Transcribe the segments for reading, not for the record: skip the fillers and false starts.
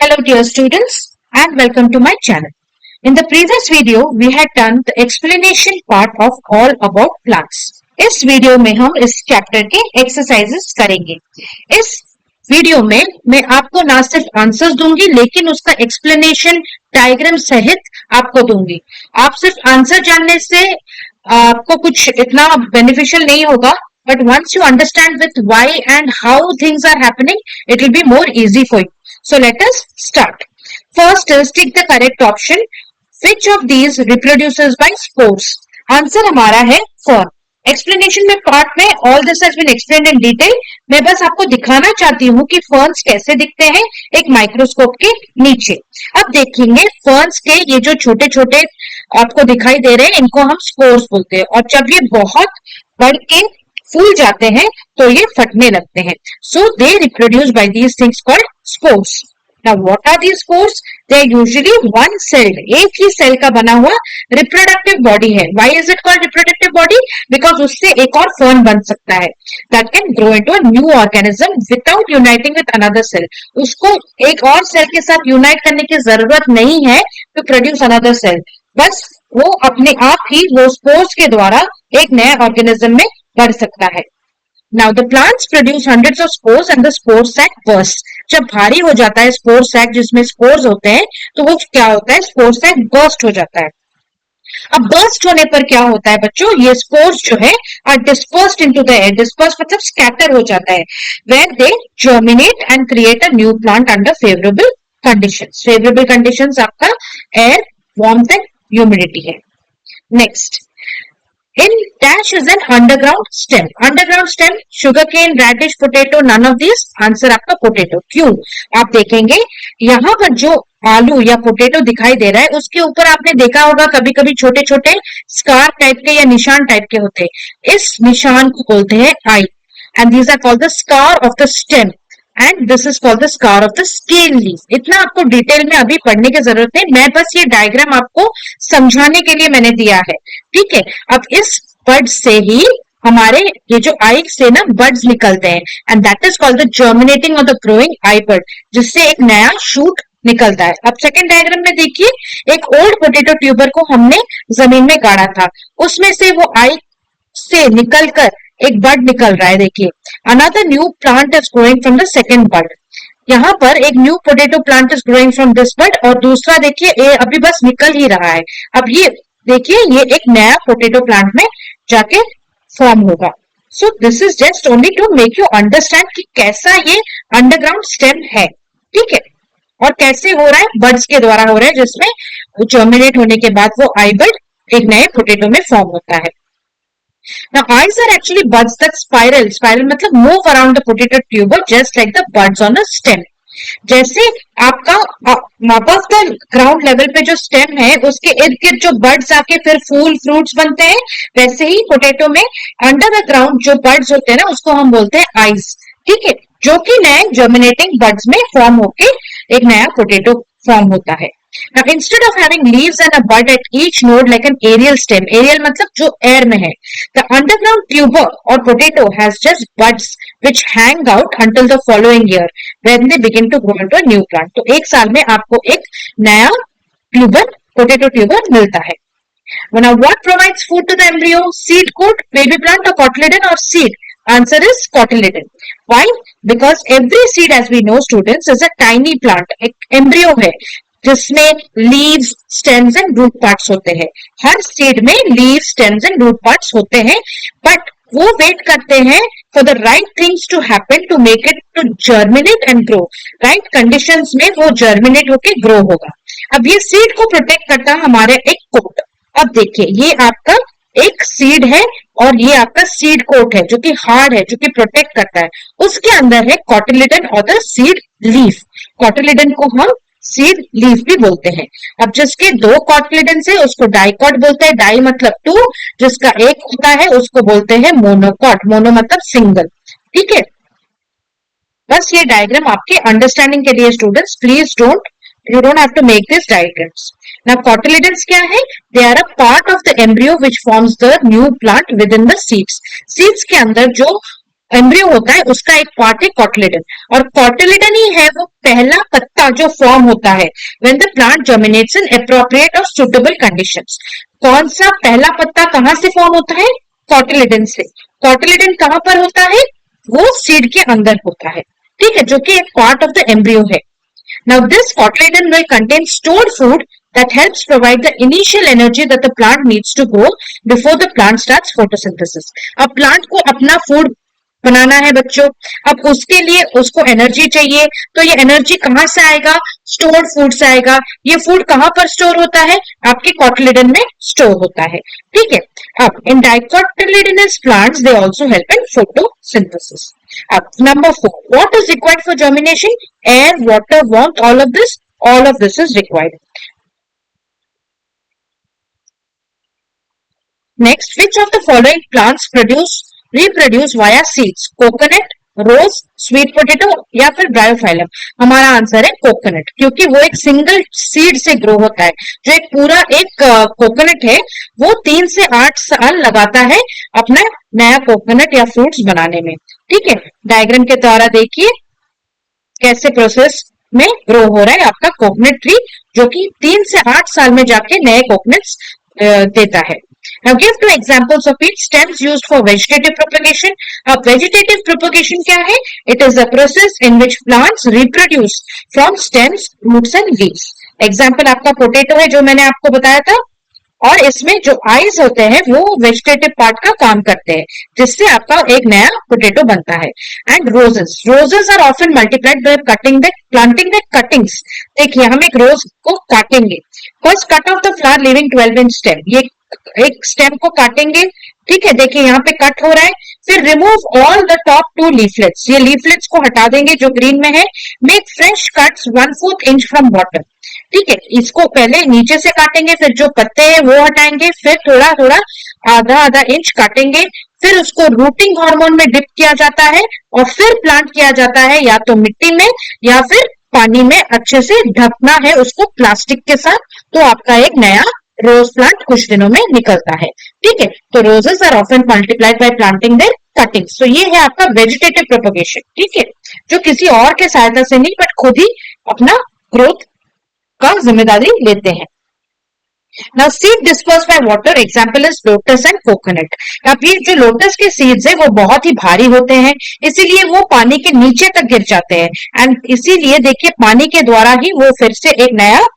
Hello dear students and welcome to my channel. In the previous video we had done the explanation part of all about plants. इस video में हम इस chapter के exercises करेंगे. इस video में मैं आपको ना सिर्फ आंसर्स दूंगी लेकिन उसका एक्सप्लेनेशन डायग्राम सहित आपको दूंगी. आप सिर्फ आंसर जानने से आपको कुछ इतना बेनिफिशियल नहीं होगा, but once you understand with why and how things are happening, it will be more easy for you. So let us start. First is tick the correct option. Which of these reproduces by spores? Answer हमारा है fern. Explanation में part में all this has been explained in detail. मैं बस आपको दिखाना चाहती हूँ कि ferns कैसे दिखते हैं एक माइक्रोस्कोप के नीचे. अब देखेंगे ferns के ये जो छोटे छोटे आपको दिखाई दे रहे हैं इनको हम spores बोलते हैं, और जब ये बहुत बढ़ के फूल जाते हैं तो ये फटने लगते हैं. So they reproduce by these things called spores. Now what are these spores? They are usually one celled, एक ही सेल का बना हुआ reproductive body है. Why is it called reproductive body? Because उससे एक और fern बन सकता है that can grow into a new organism without uniting with another cell. उसको एक और सेल के साथ यूनाइट करने की जरूरत नहीं है to produce another cell. बस वो अपने आप ही वो स्पोर्स के द्वारा एक नए ऑर्गेनिज्म में बढ़ सकता है. Now the plants produce hundreds of spores and the spore sac bursts. जब भारी हो जाता है स्पोर सैक जिसमें स्पोर्स होते हैं तो वो क्या होता है, स्पोर सैक बर्स्ट हो जाता है. अब बर्स्ट होने पर क्या होता है बच्चों, ये स्पोर्स जो है are dispersed into the air. Disperse मतलब स्कैटर हो जाता है. Where they germinate and create a new plant under favourable conditions. Favourable conditions आपका एयर, वार्मथ एंड ह्यूमिडिटी है. Next, in dash is an underground stem. Underground stem, sugarcane, radish, potato, none of these. Answer आपका potato. क्यों? आप देखेंगे यहाँ पर जो आलू या पोटेटो दिखाई दे रहा है उसके ऊपर आपने देखा होगा कभी कभी छोटे छोटे स्कार टाइप के या निशान टाइप के होते हैं. इस निशान को बोलते हैं eye, and these are called the scar of the stem, and this is called the scar of the scale leaf. इतना आपको डिटेल में अभी पढ़ने की जरूरत नहीं, मैं बस ये डायग्राम आपको समझाने के लिए मैंने दिया है. ठीक है. अब इस बड से ही हमारे ये जो आई से ना बड्स निकलते हैं, and that is called the germinating और द ग्रोइंग आई बड, जिससे एक नया शूट निकलता है. अब सेकेंड डायग्राम में देखिए, एक ओल्ड पोटेटो ट्यूबर को हमने जमीन में गाड़ा था, उसमें से वो आई से निकलकर एक बड निकल रहा है. देखिए, another new plant is growing from the second bud. यहाँ पर एक new potato plant is growing from this bud, और दूसरा देखिए ये अभी बस निकल ही रहा है. अब ये देखिए ये एक नया पोटेटो प्लांट में जाके फॉर्म होगा. So this is just only to make you understand कि कैसा ये अंडरग्राउंड स्टेम है. ठीक है. और कैसे हो रहा है, बड्स के द्वारा हो रहा है, जिसमें जर्मिनेट होने के बाद वो आई बड एक नए पोटेटो में फॉर्म होता है. Now eyes are actually buds that spiral. Spiral मतलब move around the potato tuber just like the buds on a stem. जैसे आपका above the ground level पे जो स्टेम है उसके इर्द गिर्द जो बर्ड्स आके फिर फूल फ्रूट्स बनते हैं, वैसे ही पोटैटो में अंडर द ग्राउंड जो बर्ड्स होते हैं ना उसको हम बोलते हैं आइज. ठीक है. जो कि नए जर्मिनेटिंग बर्ड्स में फॉर्म होके एक नया पोटैटो फॉर्म होता है. Now instead of having leaves and a bud at each node like an aerial stem, aerial मतलब जो एयर में है, the underground tuber or potato has just buds which hang out until the following year when they begin to grow into a new plant. तो एक साल में आपको एक नया ट्यूबर, पोटैटो ट्यूबर मिलता है. Now what provides food to the embryo? Seed coat, baby plant or cotyledon or seed? Answer is cotyledon. Why? Because every seed, as we know students, is a tiny plant. एक embryo है जिसमें leaves, stems and root parts होते हैं. हर seed में leaves, stems and root parts होते हैं, but वो वेट करते हैं for the right things to happen to make it to germinate and grow. Right conditions में वो जर्मिनेट होके ग्रो होगा. अब ये सीड को प्रोटेक्ट करता है हमारे एक कोट. अब देखिए ये आपका एक सीड है और ये आपका सीड कोट है जो कि हार्ड है, जो कि प्रोटेक्ट करता है. उसके अंदर है कॉटिलिडन और द सीड लीफ. कॉटिलिडन को हम सीड लीफ भी बोलते हैं. अब जिसके दो कॉटिलिडन है उसको डाइकॉट बोलते हैं. डाई मतलब टू, जिसका एक होता है उसको बोलते हैं मोनोकॉट. मोनो मतलब सिंगल. ठीक है. बस ये डायग्राम आपके अंडरस्टैंडिंग के लिए students, please you don't have to make these diagrams. Now cotyledons क्या है? They are a part of the embryo which forms the new plant within the seeds. Seeds के अंदर जो एम्ब्रियो होता है उसका एक पार्ट है कॉटिलिडन, और कॉटिलिडन ही है वो पहला पत्ता जो फॉर्म होता है when the plant germinates in appropriate और सुटेबल कंडीशंस। कौन सा पहला पत्ता कहां से फॉर्म होता है? कॉटिलिडन से। कॉटिलिडन कहां पर होता है? वो सीड के अंदर होता है, ठीक है, जो कि एक पार्ट ऑफ द एम्ब्रियो है। Now, this cotyledon will contain stored food that helps provide the initial energy that the plant needs to grow before the plant starts photosynthesis. अब प्लांट को अपना फूड बनाना है बच्चों, अब उसके लिए उसको एनर्जी चाहिए, तो ये एनर्जी कहां से आएगा? स्टोर्ड फूड से आएगा। ये फूड कहां पर स्टोर होता है? आपके कॉटिलिडन में स्टोर होता है, ठीक है। अब in dicotyledonous plants they also help in photosynthesis. अब number 4, what is required for germination? Air, water, warmth, all of this is required. Next, which of the following plants reproduce via seeds? Coconut, rose, sweet potato या फिर Bryophyllum? हमारा answer है coconut, क्योंकि वो एक single seed से grow होता है। जो एक पूरा एक कोकोनट है वो 3 से 8 साल लगाता है अपना नया कोकोनट या फ्रूट्स बनाने में, ठीक है। डायग्राम के द्वारा देखिए कैसे प्रोसेस में ग्रो हो रहा है आपका कोकोनट ट्री, जो कि 3 से 8 साल में जाके नए कोकोनट्स देता है। Now give two examples of each. Stems used for vegetative propagation. अब vegetative propagation क्या है? It is a process in which plants reproduce from stems, roots and leaves. Example आपका पोटैटो है जो मैंने आपको बताया था, और इसमें जो आईज होते हैं वो वेजिटेटिव पार्ट का काम करते हैं, जिससे आपका एक नया पोटैटो बनता है। And roses are often multiplied by cutting the planting the cuttings. देखिए हम एक रोज को काटेंगे, first cut off the flower living 12 inch stem, ये एक स्टेम को काटेंगे, ठीक है। देखिए यहाँ पे कट हो रहा है, फिर remove all the top 2 leaflets, ये लीफलेट्स को हटा देंगे जो ग्रीन में है। Make fresh cuts 1/4 inch from bottom, ठीक है। इसको पहले नीचे से काटेंगे, फिर जो पत्ते हैं वो हटाएंगे, फिर थोड़ा थोड़ा आधा इंच काटेंगे, फिर उसको रूटिंग हार्मोन में डिप किया जाता है और फिर प्लांट किया जाता है, या तो मिट्टी में या फिर पानी में अच्छे से ढकना है उसको प्लास्टिक के साथ, तो आपका एक नया रोज प्लांट कुछ दिनों में निकलता है, ठीक है। तो roses are often multiplied by planting their cuttings. तो ये है आपका वेजिटेटिव प्रोपगेशन, ठीक है, जो किसी और के सहायता से नहीं बट खुद ही अपना ग्रोथ का जिम्मेदारी लेते हैं। Now seed dispersed by water example is lotus and coconut. अब ये जो लोटस के सीड्स है वो बहुत ही भारी होते हैं, इसीलिए वो पानी के नीचे तक गिर जाते हैं, एंड इसीलिए देखिए पानी के द्वारा ही वो फिर से एक नया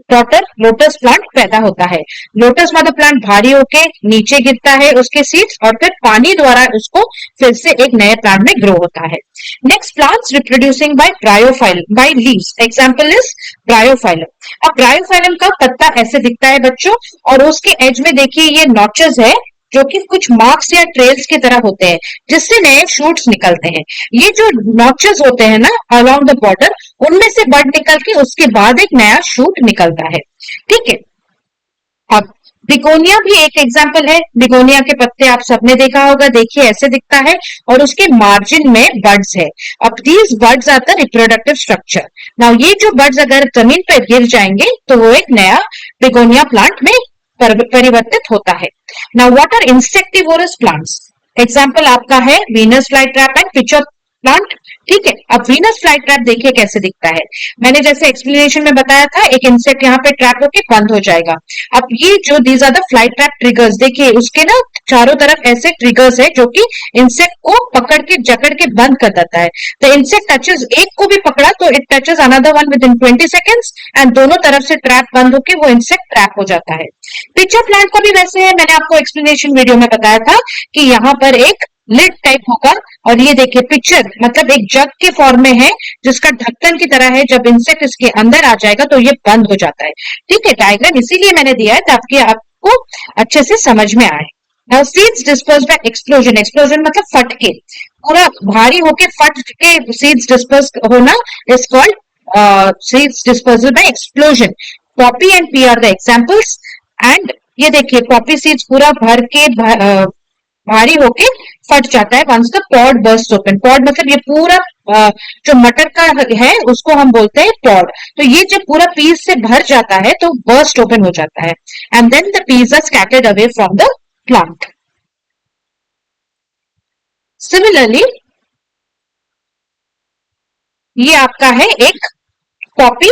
डॉटर लोटस प्लांट पैदा होता है। लोटस मदर प्लांट भारी होके नीचे गिरता है उसके सीड्स, और फिर पानी द्वारा उसको फिर से एक नए प्लांट में ग्रो होता है। Next, plants reproducing by leaves, example is Bryophyllum. अब ब्रायोफाइलम का पत्ता ऐसे दिखता है बच्चों, और उसके एज में देखिए ये नॉचेस है जो कि कुछ मार्क्स या ट्रेल्स की तरह होते हैं, जिससे नए शूट्स निकलते हैं। ये जो नॉचेस होते हैं ना अलोंग द बॉर्डर, उनमें से बड निकल के उसके बाद एक नया शूट निकलता है, ठीक है। अब बिगोनिया भी एक एग्जाम्पल है। बिगोनिया के पत्ते आप सबने देखा होगा, देखिए ऐसे दिखता है, और उसके मार्जिन में बड्स है। अब these buds are the reproductive structure. Now ये जो बड्स अगर जमीन पर गिर जाएंगे तो वो एक नया बिगोनिया प्लांट में परिवर्तित होता है। Now what are insectivorous plants? Example आपका है Venus flytrap and pitch plant, ठीक है। अब वीनस फ्लाई ट्रैप देखिए कैसे दिखता है, मैंने जैसे एक्सप्लेनेशन में बताया था, एक इंसेक्ट यहाँ पे ट्रैप होके बंद हो जाएगा। अब ये जो these are the fly trap triggers, देखिए उसके ना चारों तरफ ऐसे ट्रिगर्स है जो कि इंसेक्ट को पकड़ के जकड़ के बंद कर देता है। द इंसेक्ट टचेस, एक को भी पकड़ा तो it touches another one with in 20 seconds, and दोनों तरफ से ट्रैप बंद होके वो इंसेक्ट ट्रैप हो जाता है। पिचर प्लांट का भी वैसे है, मैंने आपको एक्सप्लेनेशन वीडियो में बताया था कि यहाँ पर एक लिड टाइप होगा, और ये देखिए पिक्चर मतलब एक जग के फॉर्म में है जिसका ढक्कन की तरह है, जब इंसेक्ट इसके अंदर आ जाएगा तो ये बंद हो जाता है, ठीक है। डायग्राम इसीलिए मैंने दिया है ताकि आपको अच्छे से समझ में आए। Now seeds dispersed by explosion, explosion मतलब फट के, पूरा भारी होके फट के seeds dispersed होना is called seeds dispersal by explosion. Poppy and pea are the examples, and ये देखिए पॉपी सीड्स पूरा भर के भारी होके फट जाता है once the pod burst open. Pod मतलब ये पूरा जो मटर का है उसको हम बोलते हैं पॉड। तो ये जब पूरा पीस से भर जाता है तो बर्स्ट ओपन हो जाता है, and then the piece are scattered away from the plant. Similarly, ये आपका है एक पॉपी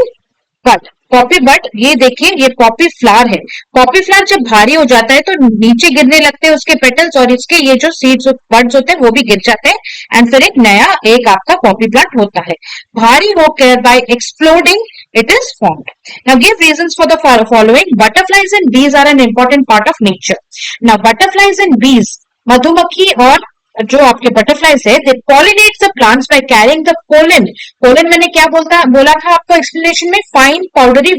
बड। पॉपी बड, ये देखिए ये पॉपी फ्लावर है। पॉपी फ्लावर जब भारी हो जाता है तो नीचे गिरने लगते हैं उसके पेटल्स, और इसके ये जो सीड्स बड्स होते हैं वो भी गिर जाते हैं एंड फिर एक नया एक आपका पॉपी प्लांट होता है। भारी होकर by exploding it is formed. Now give reasons for the following. Butterflies and bees are an important part of nature. Now butterflies and bees, मधुमक्खी और जो आपके बटरफ्लाइज है, they pollinate the plants by carrying the pollen. Pollen मैंने क्या बोला था आपको एक्सप्लेनेशन में, fine powdery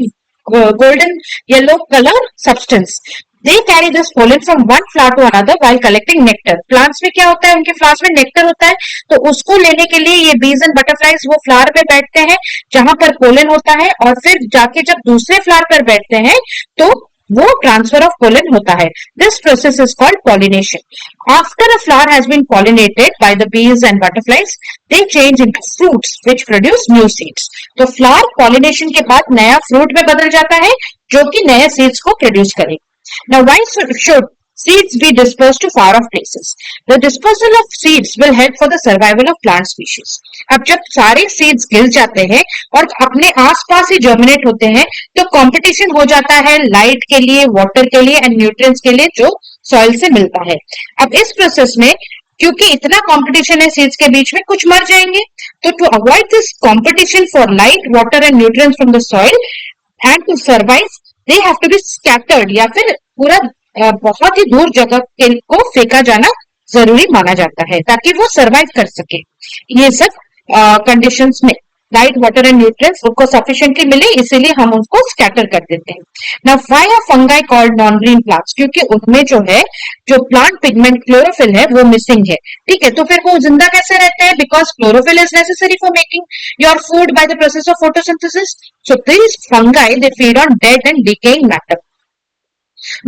golden yellow colour substance. They carry this pollen from one flower to another while collecting nectar. Plants में क्या होता है, उनके फ्लावर्स में नेक्टर होता है, तो उसको लेने के लिए ये बीज एंड बटरफ्लाइज वो फ्लावर पे बैठते हैं जहां पर पोलन होता है, और फिर जाके जब दूसरे फ्लावर पर बैठते हैं तो वो ट्रांसफर ऑफ पोलन होता है। This process is called pollination. After a flower has been pollinated by the bees and butterflies, they change into fruits which produce new seeds. तो फ्लावर पॉलिनेशन के बाद नया फ्रूट में बदल जाता है जो कि नए सीड्स को प्रोड्यूस करेगा। Now, why should seeds be dispersed to far off places? The dispersal of seeds will help for the survival of plant species. अब जब सारे seeds गिर जाते हैं और अपने आसपास ही जर्मिनेट होते हैं तो कंपटीशन हो जाता है लाइट के लिए, वाटर के लिए एंड न्यूट्रिएंट्स के लिए जो सॉइल से मिलता है। अब इस प्रोसेस में क्योंकि इतना कंपटीशन है सीड्स के बीच में, कुछ मर जाएंगे, तो to avoid this competition for light, water and nutrients from the soil and to survive, they have to be scattered, या फिर पूरा बहुत ही दूर जगह को फेंका जाना जरूरी माना जाता है ताकि वो सरवाइव कर सके। ये सब कंडीशंस में लाइट, वाटर एंड न्यूट्रिएंट्स उनको सफिशिएंटली मिले, इसीलिए हम उनको स्कैटर कर देते हैं। Now why are fungi called non green plants? क्योंकि उनमें जो है जो प्लांट पिगमेंट क्लोरोफिल है वो मिसिंग है। ठीक है, तो फिर वो जिंदा कैसे रहते हैं? Because chlorophyll is necessary for making your food by the process of photosynthesis. So these fungi they feed on dead and decaying matter.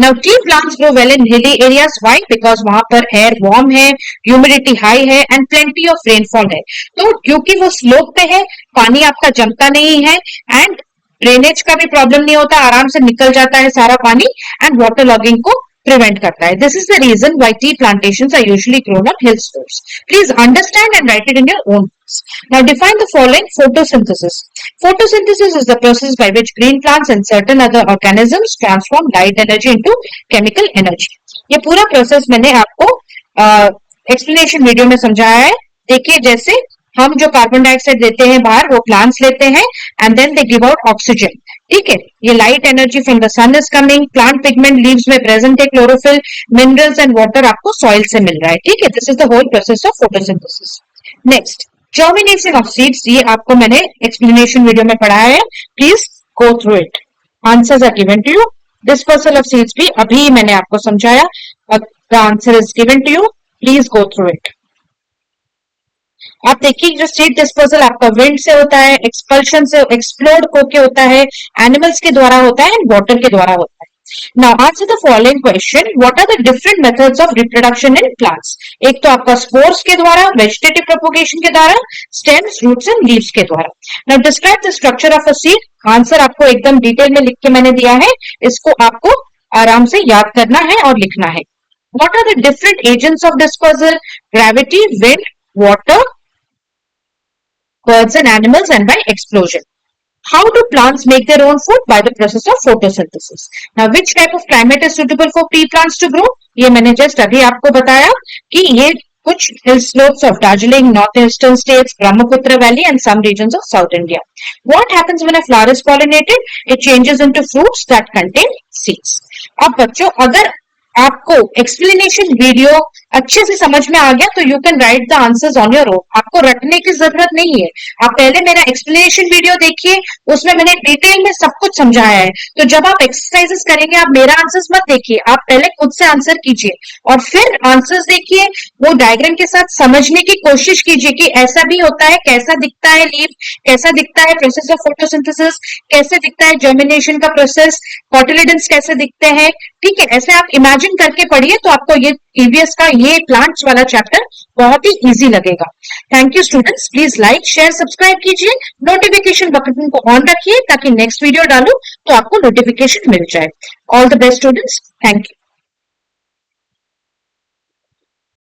Now tea plants grow well in hilly areas. Why? Because वहां पर air warm है, humidity high है and plenty of rainfall है। तो क्योंकि वो slope पे है, पानी आपका जमता नहीं है एंड ड्रेनेज का भी प्रॉब्लम नहीं होता, आराम से निकल जाता है सारा पानी एंड वाटर लॉगिंग को prevent करता है। This is the reason why tea plantations are usually grown on hill slopes. Please understand and write it in your own words. Now define the following. Photosynthesis. Photosynthesis is the process by which green plants and certain other organisms transform light energy into chemical energy. ये पूरा process मैंने आपको explanation video में समझाया है। देखिए, जैसे हम जो कार्बन डाइऑक्साइड देते हैं बाहर, वो प्लांट्स लेते हैं and then they give out oxygen. ठीक है, ये light energy from the sun is coming, plant pigment leaves में प्रेजेंट है क्लोरोफिल, मिनरल्स एंड वाटर आपको सॉइल से मिल रहा है। ठीक है, this is the whole process of photosynthesis. Next, germination of seeds, ये आपको मैंने एक्सप्लेनेशन वीडियो में पढ़ाया है, please go through it. Answers are given to you. Dispersal of seeds भी अभी मैंने आपको समझाया, the answer is given to you, please go through it. आप देखिए, जो सीड डिस्पोजल आपका विंड से होता है, एक्सपल्शन से, एक्सप्लोड होके होता है, एनिमल्स के द्वारा होता है एंड वाटर के द्वारा होता है। Now answer the following question. What are the different methods of reproduction in plants? एक तो आपका स्पोर्स के द्वारा, वेजिटेटिव प्रोपोगेशन के द्वारा, स्टेम्स, रूट्स एंड लीव्स के द्वारा। Now describe the structure of a seed. Answer आपको एकदम डिटेल में लिख के मैंने दिया है, इसको आपको आराम से याद करना है और लिखना है। What are the different agents of dispersal? Gravity, wind, water, birds and animals, and by explosion. How do plants make their own food? By the process of photosynthesis. Now, which type of climate is suitable for tea plants to grow? ये मैंने just अभी आपको बताया कि ये कुछ hill slopes of Darjeeling, northeastern states, Brahmaputra Valley, and some regions of South India. What happens when a flower is pollinated? It changes into fruits that contain seeds. अब बच्चों, अगर आपको एक्सप्लेनेशन वीडियो अच्छे से समझ में आ गया तो you can write the answers on your own. आपको रटने की जरूरत नहीं है, आप पहले मेरा एक्सप्लेनेशन वीडियो देखिए, उसमें मैंने डिटेल में सब कुछ समझाया है। तो जब आप एक्सरसाइजेस करेंगे, आप मेरा आंसर्स मत देखिए, आप पहले खुद से आंसर कीजिए और फिर आंसर्स देखिए, वो डायग्राम के साथ समझने की कोशिश कीजिए कि ऐसा भी होता है, कैसा दिखता है लीफ, कैसा दिखता है प्रोसेस ऑफ फोटोसिंथेसिस, कैसे दिखता है जर्मिनेशन का प्रोसेस, कोटिलिडन्स कैसे दिखते हैं। ठीक है, ऐसे आप इमेजिन करके पढ़िए तो आपको ये ईवीएस का ये प्लांट्स वाला चैप्टर बहुत ही इजी लगेगा। Thank you students, please like, share, subscribe कीजिए, नोटिफिकेशन बटन को ऑन रखिए ताकि नेक्स्ट वीडियो डालूं तो आपको नोटिफिकेशन मिल जाए। All the best students, thank you.